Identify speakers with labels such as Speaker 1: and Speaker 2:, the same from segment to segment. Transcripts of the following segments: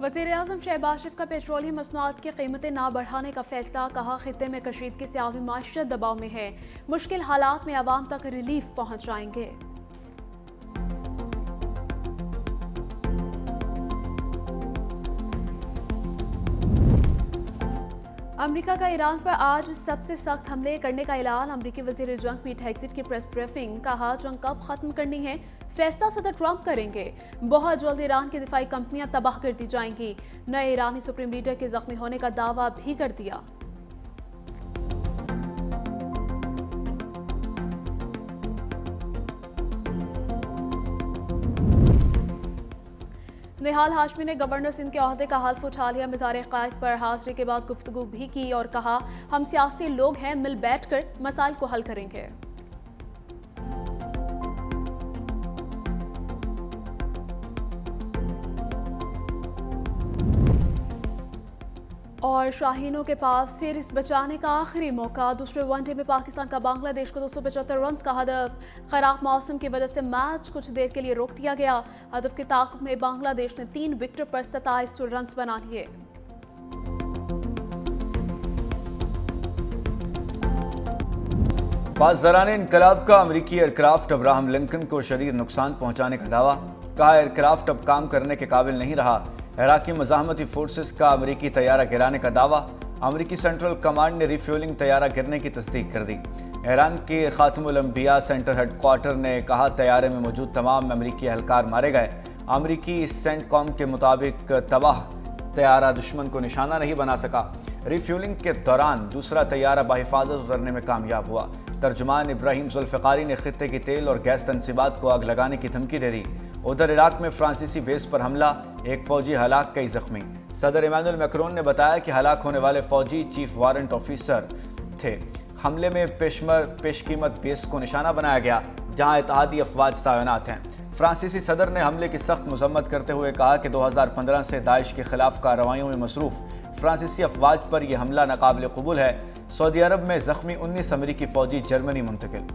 Speaker 1: वज़ीर-ए-आज़म शहबाज शरीफ का पेट्रोलियम मसनूआत की कीमतें ना बढ़ाने का फैसला। कहा खित्ते में कशीदगी से आलमी माशरत दबाव में है, मुश्किल हालात में आवाम तक रिलीफ पहुँच जाएंगे। अमेरिका का ईरान पर आज सबसे सख्त हमले करने का ऐलान। अमेरिकी वज़ीर जंग पीट हेग्सेट की प्रेस ब्रीफिंग। कहा जंग कब खत्म करनी है फैसला सदर ट्रंप करेंगे। बहुत जल्द ईरान की दिफाई कंपनियां तबाह कर दी जाएंगी। नए ईरानी सुप्रीम लीडर के जख्मी होने का दावा भी कर दिया। निहाल हाशमी ने गवर्नर सिंध के ओहदे का हल्फ उठा लिया। मिज़ार क़ायद पर हाजिरी के बाद गुफ्तगू भी की और कहा हम सियासी लोग हैं, मिल बैठ कर मसाइल को हल करेंगे। और शाहीनों के पास सीरीज बचाने का आखिरी मौका। दूसरे वनडे में पाकिस्तान का बांग्लादेश को 275 रन का हदफ। खराब मौसम की वजह से मैच कुछ देर के लिए रोक दिया गया। हदफ के ताक़ुब में बांग्लादेश ने 3 विकेट पर 27 रन बना लिए।
Speaker 2: पासदारान इनकलाब का अमरीकी एयरक्राफ्ट अब्राहम लिंकन को शदीद नुकसान पहुंचाने का दावा। कहा एयरक्राफ्ट अब काम करने के काबिल नहीं रहा। इराकी मज़ाहमती फोर्सेस का अमरीकी तैयारा गिराने का दावा। अमरीकी सेंट्रल कमांड ने रिफ्यूलिंग तैयारा गिरने की तस्दीक कर दी। ईरान के खातमुल अंबिया सेंटर हेडक्वार्टर ने कहा तैयारे में मौजूद तमाम अमरीकी एहलकार मारे गए। अमरीकी सेंटकॉम के मुताबिक तबाह तैयारा दुश्मन को निशाना नहीं बना सका। रिफ्यूलिंग के दौरान दूसरा तैयारा बाहिफाजत उतरने में कामयाब हुआ। तर्जुमान इब्राहिम जुल्फ़िकारी ने खित्ते की तेल और गैस तनसीबात को आग लगाने की धमकी दे दी। उधर इराक में फ्रांसीसी बेस पर हमला, एक फौजी हलाक, कई जख्मी। सदर इमानुएल मैक्रोन ने बताया कि हलाक होने वाले फौजी चीफ वारंट ऑफिसर थे। हमले में पेशकीमत बेस को निशाना बनाया गया, जहां इत्तेहादी अफवाज तैनात हैं। फ्रांसीसी सदर ने हमले की सख्त मजम्मत करते हुए कहा कि 2015 से दाइश के खिलाफ कार्रवाइयों में मसरूफ फ्रांसीसी अफवाज पर यह हमला नाकाबिल कबूल है। सऊदी अरब में जख्मी 19 अमरीकी फौजी जर्मनी मुंतकिल।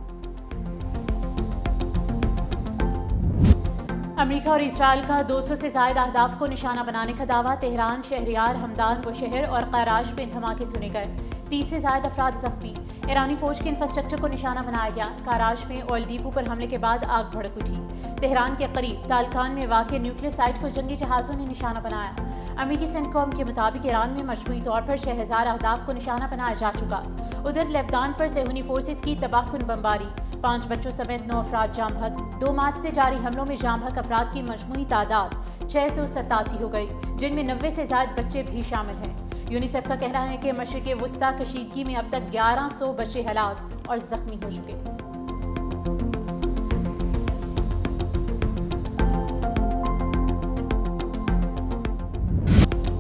Speaker 3: अमेरिका और इसराइल का 200 से ज़ायद अहदाफ को निशाना बनाने का दावा। तेहरान, शहरियार, हमदान, बुशहर और कराश में धमाके सुने गए। 30 से ज़ायद अफराद जख्मी। ईरानी फौज के इंफ्रास्ट्रक्चर को निशाना बनाया गया। कराश में ऑयल डिपो पर हमले के बाद आग भड़क उठी। तेहरान के करीब तालकान में वाक़ न्यूक्लियर साइट को जंगी जहाज़ों ने निशाना बनाया। अमेरिकी सेंटकॉम के मुताबिक ईरान में मजमूई तौर पर 6000 अहदाफ को निशाना बनाया जा चुका। उधर लेबनान पर सेहूनी फोर्सेज की तबाहकुन बमबारी। 5 बच्चों समेत 9 अफराद जाम बहक। 2 मार्च से जारी हमलों में जाम बहक अफराद की मजमूई तादाद 687 हो गई, जिनमें 90 से ज़ायद बच्चे भी शामिल हैं। यूनिसेफ का कहना है कि मशरिक़ वुस्ता कशीदगी में अब तक 1100 बच्चे हलाक और जख्मी हो चुके।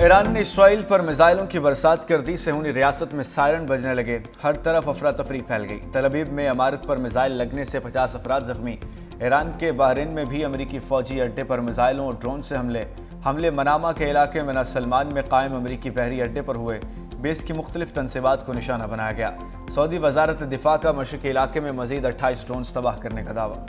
Speaker 2: ईरान ने इसराइल पर मिसाइलों की बरसात कर दी। सेहूनी रियासत में सायरन बजने लगे। हर तरफ अफरा तफरी फैल गई। तल अवीव में इमारत पर मिसाइल लगने से 50 अफराद जख्मी। ईरान के बहरीन में भी अमरीकी फौजी अड्डे पर मिसाइलों और ड्रोन से हमले मनामा के इलाके में सलमान में कायम अमरीकी बहरी अड्डे पर हुए। बेस की मुख्तलिफ तनसीबात को निशाना बनाया गया। सऊदी वजारत दिफा का मशरक़ी इलाके में मजीद 28 ड्रोन तबाह करने का दावा।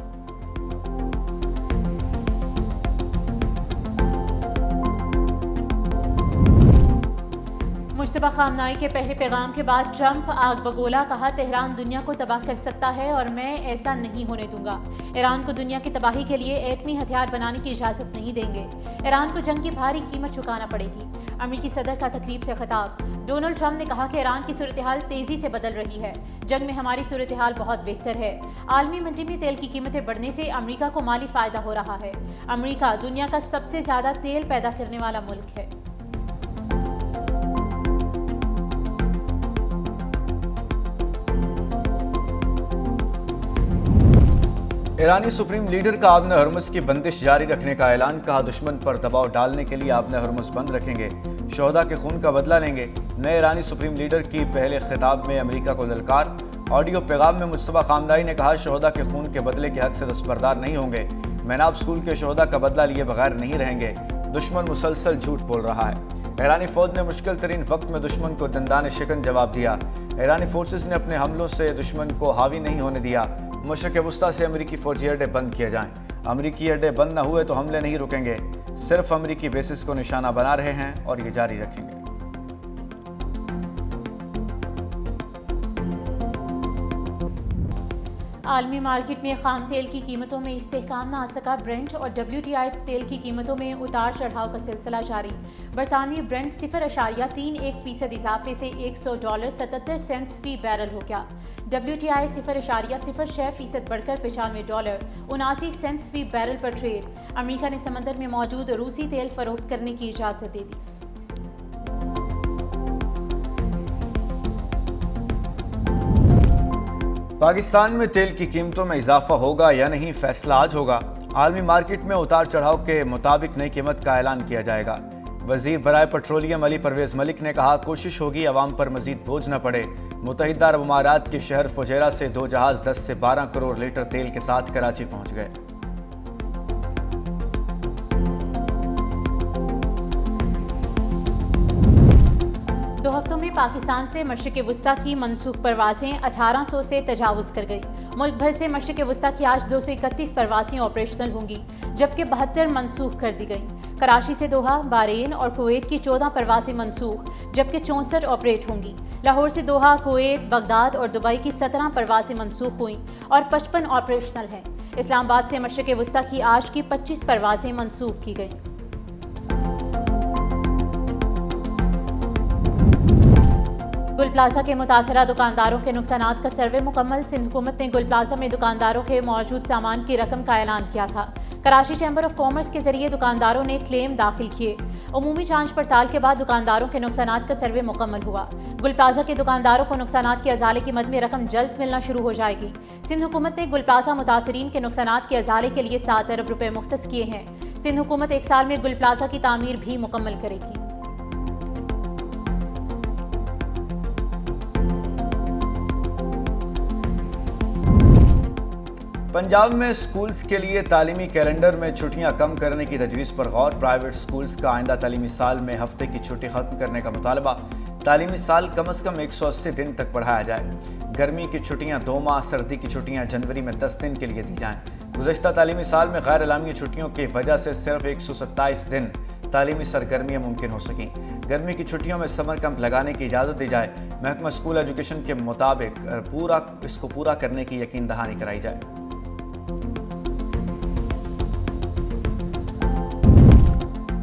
Speaker 3: मुश्तबा खामनाई के पहले पैगाम के बाद ट्रंप आग बगोला। कहा तेहरान दुनिया को तबाह कर सकता है और मैं ऐसा नहीं होने दूंगा। ईरान को दुनिया की तबाही के लिए एटमी हथियार बनाने की इजाज़त नहीं देंगे। ईरान को जंग की भारी कीमत चुकाना पड़ेगी। अमेरिकी सदर का तकरीब से खिताब। डोनाल्ड ट्रंप ने कहा कि ईरान की सूरत हाल तेज़ी से बदल रही है। जंग में हमारी सूरत हाल बहुत बेहतर है। आलमी मंडी में तेल की कीमतें बढ़ने से अमेरिका को माली फ़ायदा हो रहा है। अमेरिका दुनिया का सबसे ज़्यादा तेल पैदा करने वाला मुल्क है।
Speaker 2: ईरानी सुप्रीम लीडर का आबन हरमुज की बंदिश जारी रखने का ऐलान। कहा दुश्मन पर दबाव डालने के लिए आबन हरमुज बंद रखेंगे, शोहदा के खून का बदला लेंगे। नए ईरानी सुप्रीम लीडर की पहले खिताब में अमेरिका को ललकार। ऑडियो पैगाम में मुस्तफा खामनाई ने कहा शोहदा के खून के बदले के हक से दस्तबरदार नहीं होंगे। मैनाब स्कूल के शोहदा का बदला लिए बगैर नहीं रहेंगे। दुश्मन मुसलसल झूठ बोल रहा है। ईरानी फौज ने मुश्किल तरीन वक्त में दुश्मन को दंदान शिकन जवाब दिया। ईरानी फोर्सेस ने अपने हमलों से दुश्मन को हावी नहीं होने दिया। मशरक़ वुस्ता से अमरीकी फौजी अड्डे बंद किए जाएं। امریکی اڈے بند نہ ہوئے تو حملے نہیں رکیں گے، صرف امریکی بیسز کو نشانہ بنا رہے ہیں اور یہ جاری رکھیں گے۔
Speaker 3: عالمی مارکیٹ میں خام تیل کی قیمتوں میں استحکام نہ آ سکا، برنٹ اور WTI تیل کی قیمتوں میں اتار چڑھاؤ کا سلسلہ جاری۔ برطانوی برنٹ 0.31% اضافے سے $100.77 فی بیرل ہو گیا۔ WTI 0.06% بڑھ کر $95.79 فی بیرل پر ٹریڈ۔ امریکہ نے سمندر میں موجود روسی تیل فروخت کرنے کی اجازت دے دی۔
Speaker 2: پاکستان میں تیل کی قیمتوں میں اضافہ ہوگا یا نہیں، فیصلہ آج ہوگا۔ عالمی مارکیٹ میں اتار چڑھاؤ کے مطابق نئی قیمت کا اعلان کیا جائے گا۔ وزیر برائے پیٹرولیم علی پرویز ملک نے کہا، کوشش ہوگی عوام پر مزید بوجھ نہ پڑے۔ متحدہ عرب امارات کے شہر فجیرہ سے 2 جہاز 10 سے 12 کروڑ لیٹر تیل کے ساتھ کراچی پہنچ گئے۔
Speaker 3: دو ہفتوں میں پاکستان سے مشرق وسطیٰ کی منسوخ پروازیں 1800 سے تجاوز کر گئی۔ ملک بھر سے مشرق وسطیٰ کی آج 231 پروازیں آپریشنل ہوں گی، جبکہ 72 منسوخ کر دی گئیں۔ کراچی سے دوحہ، بحرین اور کویت کی 14 پروازیں منسوخ، جبکہ 64 آپریٹ ہوں گی۔ لاہور سے دوحہ، کویت، بغداد اور دبئی کی 17 پروازیں منسوخ ہوئیں اور 55 آپریشنل ہیں۔ اسلام آباد سے مشرق وسطیٰ کی آج کی 25 پروازیں منسوخ کی گئیں۔ گل پلازہ کے متاثرہ دکانداروں کے نقصانات کا سروے مکمل۔ سندھ حکومت نے گل پلازہ میں دکانداروں کے موجود سامان کی رقم کا اعلان کیا تھا۔ کراچی چیمبر آف کامرس کے ذریعے دکانداروں نے کلیم داخل کیے۔ عمومی جانچ پڑتال کے بعد دکانداروں کے نقصانات کا سروے مکمل ہوا۔ گل پلازہ کے دکانداروں کو نقصانات کے ازالے کی مد میں رقم جلد ملنا شروع ہو جائے گی۔ سندھ حکومت نے گل پلازہ متاثرین کے نقصانات کے ازالے کے لیے 7 ارب روپے مختص کیے ہیں۔ سندھ حکومت 1 سال میں گل پلازہ کی تعمیر بھی مکمل کرے گی۔
Speaker 2: پنجاب میں سکولز کے لیے تعلیمی کیلنڈر میں چھٹیاں کم کرنے کی تجویز پر غور۔ پرائیویٹ سکولز کا آئندہ تعلیمی سال میں ہفتے کی چھٹی ختم کرنے کا مطالبہ۔ تعلیمی سال کم از کم 180 دن تک بڑھایا جائے۔ گرمی کی چھٹیاں 2 ماہ، سردی کی چھٹیاں جنوری میں 10 دن کے لیے دی جائیں۔ گزشتہ تعلیمی سال میں غیر اعلامی چھٹیوں کی وجہ سے صرف 127 دن تعلیمی سرگرمیاں ممکن ہو سکیں۔ گرمی کی چھٹیوں میں سمر کیمپ لگانے کی اجازت دی جائے۔ محکمہ اسکول ایجوکیشن کے مطابق اس کو پورا کرنے کی یقین دہانی کرائی جائے۔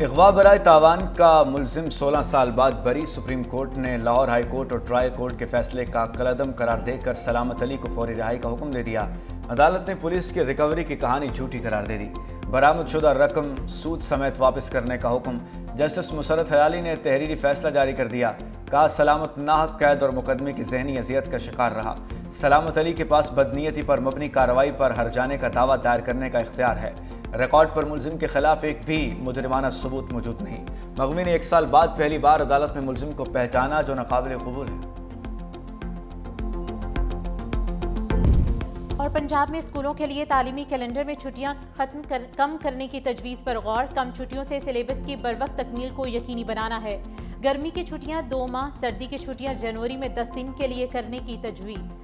Speaker 2: اغوا برائے تاوان کا ملزم 16 سال بعد بری۔ سپریم کورٹ نے لاہور ہائی کورٹ اور ٹرائل کورٹ کے فیصلے کا کالعدم قرار دے کر سلامت علی کو فوری رہائی کا حکم دے دیا۔ عدالت نے پولیس کی ریکوری کی کہانی جھوٹی قرار دے دی۔ برآمد شدہ رقم سود سمیت واپس کرنے کا حکم۔ جسٹس مسرت حلالی نے تحریری فیصلہ جاری کر دیا۔ کہا، سلامت ناحق قید اور مقدمے کی ذہنی اذیت کا شکار رہا۔ سلامت علی کے پاس بدنیتی پر مبنی کارروائی پر ہرجانے کا دعویٰ دائر کرنے کا اختیار ہے۔ ریکارڈ پر ملزم کے خلاف ایک بھی مجرمانہ ثبوت موجود نہیں۔ مغوی نے 1 سال بعد پہلی بار عدالت میں ملزم کو پہچانا، جو ناقابل قبول ہے۔
Speaker 3: اور پنجاب میں اسکولوں کے لیے تعلیمی کیلنڈر میں چھٹیاں کم کرنے کی تجویز پر غور۔ کم چھٹیوں سے سلیبس کی بروقت تکمیل کو یقینی بنانا ہے۔ گرمی کی چھٹیاں 2 ماہ، سردی کی چھٹیاں جنوری میں 10 دن کے لیے کرنے کی تجویز۔